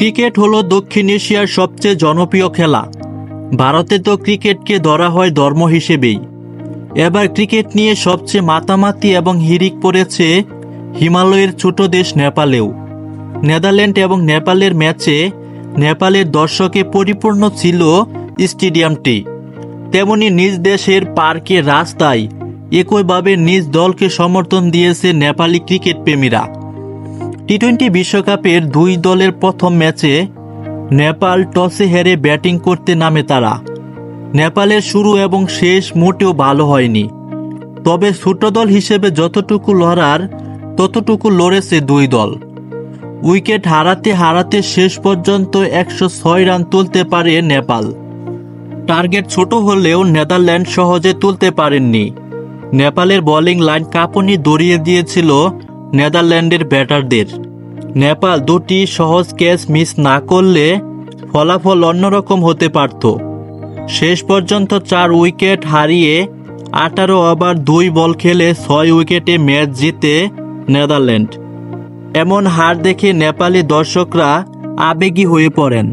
Cricket হলো দক্ষিণ এশিয়ার সবচেয়ে জনপ্রিয় খেলা। ভারতে তো ক্রিকেটকে ধরা হয় ধর্ম হিসেবেই। এবার ক্রিকেট নিয়ে সবচেয়ে মাতামাতি এবং হিড়িক পড়েছে হিমালয়ের ছোট দেশ নেপালেও। নেদারল্যান্ড এবং নেপালের ম্যাচে নেপালের দর্শকে পরিপূর্ণ ছিল স্টেডিয়ামটি। তেমনি নিজ দেশের পার্কে রাস্তায় একইভাবে নিজ দলকে সমর্থন দিয়েছে নেপালি ক্রিকেট প্রেমীরা। টি-20 বিশ্বকাপের দুই দলের প্রথম ম্যাচে নেপাল টসে হেরে ব্যাটিং করতে নামে তারা। নেপালের শুরু এবং শেষ মোটেও ভালো হয়নি, তবে ছোট দল হিসেবে যতটুকু লড়ার ততটুকু লড়েছে দুই দল। উইকেট হারাতে হারাতে শেষ পর্যন্ত 106 রান তুলতে পারে নেপাল। টার্গেট ছোট হলেও নেদারল্যান্ড সহজে তুলতে পারেননি। নেপালের বোলিং লাইন কাঁপুনি ধরিয়ে দিয়েছিল নেদারল্যান্ডের ব্যাটারদের। নেপাল দুটি সহজ ক্যাচ মিস না করলে ফলাফল অন্যরকম হতে পারত। শেষ পর্যন্ত 4 উইকেট হারিয়ে 18 ওভার 2 বল খেলে 6 উইকেটে ম্যাচ জিতে নেদারল্যান্ড। এমন হার দেখে নেপালি দর্শকরা আবেগী হয়ে পড়েন।